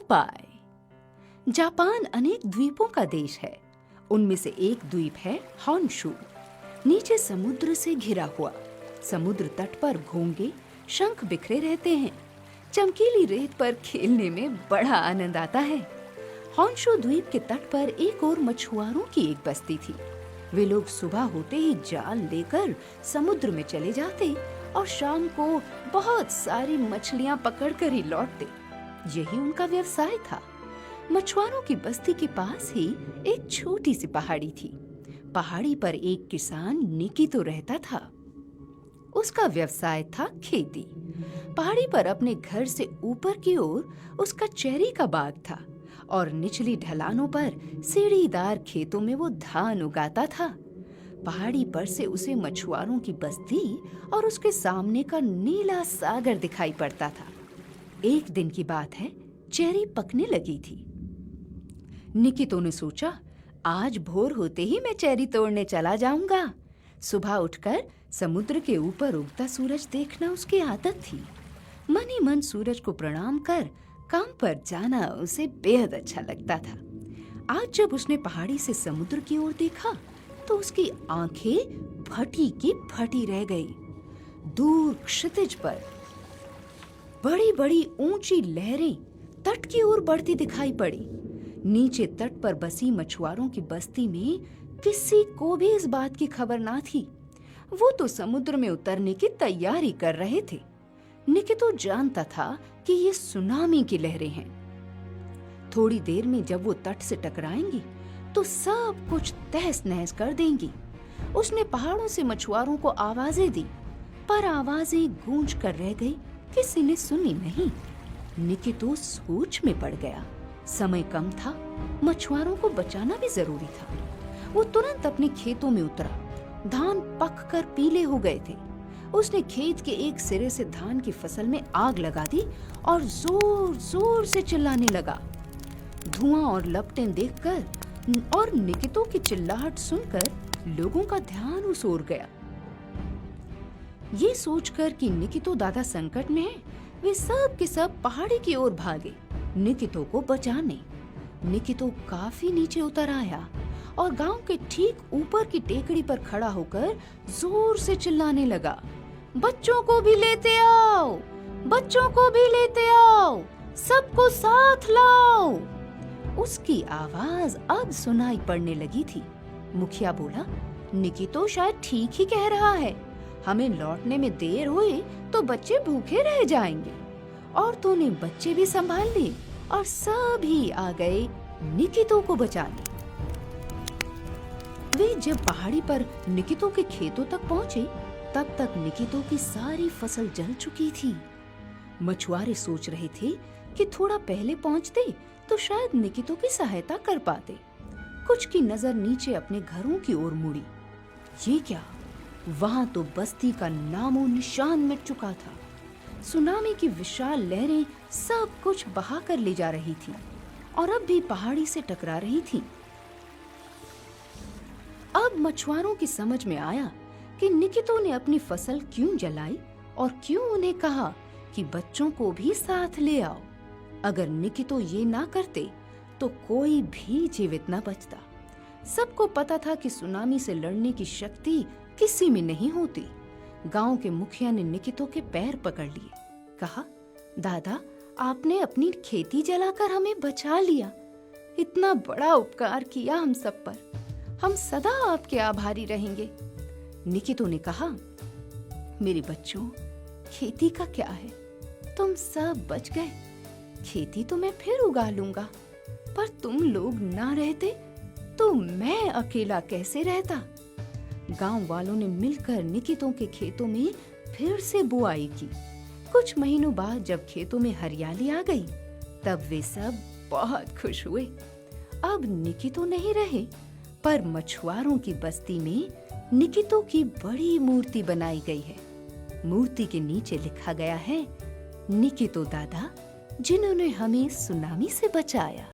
Popeye. Japan अनेक द्वीपों का देश है। उनमें से एक द्वीप है होन्शु। नीचे समुद्र से घिरा हुआ। समुद्र तट पर घोंगे, शंख बिखरे रहते हैं। चमकीली रेत पर खेलने में बड़ा आनंद आता है। होन्शु द्वीप के तट पर एक और मछुआरों की एक बस्ती थी। वे लोग सुबह होते ही जाल लेकर समुद्र में चले जाते और शाम को बहुत सारी मछलियां पकड़कर ही लौटते। यही उनका व्यवसाय था। मछुआरों की बस्ती के पास ही एक छोटी सी पहाड़ी थी। पहाड़ी पर एक किसान निकितो रहता था। उसका व्यवसाय था खेती। पहाड़ी पर अपने घर से ऊपर की ओर उसका चेरी का बाग था और निचली ढलानों पर सीढ़ीदार खेतों में वो धान उगाता था। पहाड़ी पर से उसे मछुआरों की बस्ती और उसके सामने का नीला सागर दिखाई पड़ता था। एक दिन की बात है, चेरी पकने लगी थी। निकितो ने सोचा, आज भोर होते ही मैं चेरी तोड़ने चला जाऊंगा। सुबह उठकर समुद्र के ऊपर उगता सूरज देखना उसकी आदत थी। मन ही मन सूरज को प्रणाम कर काम पर जाना उसे बेहद अच्छा लगता था। आज जब उसने पहाड़ी से समुद्र की ओर देखा तो उसकी आंखें फटी की फटी रह गई। दूर क्षितिज पर बड़ी बड़ी ऊंची लहरें तट की ओर बढ़ती दिखाई पड़ी। नीचे तट पर बसी मछुआरों की बस्ती में किसी को भी इस बात की खबर ना थी। वो तो समुद्र में उतरने की तैयारी कर रहे थे। निकितो जानता था कि ये सुनामी की लहरें हैं। थोड़ी देर में जब वो तट से टकराएंगी तो सब कुछ तहस नहस कर देंगी। उसने पहाड़ों से मछुआरों को आवाजें दी, पर आवाजें गूंज कर रह गई, किसी ने सुनी नहीं। निकितो सोच में पड़ गया। समय कम था, मछुआरों को बचाना भी जरूरी था। वो तुरंत अपने खेतों में उतरा। धान पक कर पीले हो गए थे। उसने खेत के एक सिरे से धान की फसल में आग लगा दी और जोर जोर से चिल्लाने लगा। धुआं और लपटें देखकर और निकितो की चिल्लाहट सुनकर लोगों का ध्यान उस ओर गया। ये सोचकर कि निकितो दादा संकट में है, वे सब के सब पहाड़ी की ओर भागे निकितो को बचाने। निकितो काफी नीचे उतर आया और गांव के ठीक ऊपर की टेकड़ी पर खड़ा होकर जोर से चिल्लाने लगा, बच्चों को भी लेते आओ, बच्चों को भी लेते आओ, सबको साथ लाओ। उसकी आवाज अब सुनाई पड़ने लगी थी। मुखिया बोला, निकितो शायद ठीक ही कह रहा है। हमें लौटने में देर हुई तो बच्चे भूखे रह जाएंगे। औरतों ने बच्चे भी संभाल लिए और सभी आ गए निकितो को बचाने। वे जब पहाड़ी पर निकितो के खेतों तक पहुंचे, तब तक निकितो की सारी फसल जल चुकी थी। मछुआरे सोच रहे थे कि थोड़ा पहले पहुंचते तो शायद निकितो की सहायता कर पाते। कुछ की नजर नीचे अपने घरों की ओर मुड़ी। ये क्या? वहां तो बस्ती का नामो निशान मिट चुका था। सुनामी की विशाल लहरें सब कुछ बहा कर ले जा रही थी और अब भी पहाड़ी से टकरा रही थी। अब मछुआरों की समझ में आया कि निकितो ने अपनी फसल क्यों जलाई और क्यों उन्हें कहा कि बच्चों को भी साथ ले आओ। अगर निकितो ये ना करते तो कोई भी जीवित न बचता। सबको पता था कि सुनामी से लड़ने की शक्ति किसी में नहीं होती। गांव के मुखिया ने निकितो के पैर पकड़ लिए। कहा, दादा, आपने अपनी खेती जलाकर हमें बचा लिया। इतना बड़ा उपकार किया हम सब पर। हम सदा आपके आभारी रहेंगे। निकितो ने कहा, मेरे बच्चों, खेती का क्या है? तुम सब बच गए। खेती तो मैं फिर उगा लूंगा, पर तुम लोग ना रहते तो मैं अकेला कैसे रहता? गांव वालों ने मिलकर निकितो के खेतों में फिर से बुआई की। कुछ महीनों बाद जब खेतों में हरियाली आ गई, तब वे सब बहुत खुश हुए। अब निकितो नहीं रहे, पर मछुआरों की बस्ती में निकितो की बड़ी मूर्ति बनाई गई है। मूर्ति के नीचे लिखा गया है, निकितो दादा, जिन्होंने हमें सुनामी से बचाया।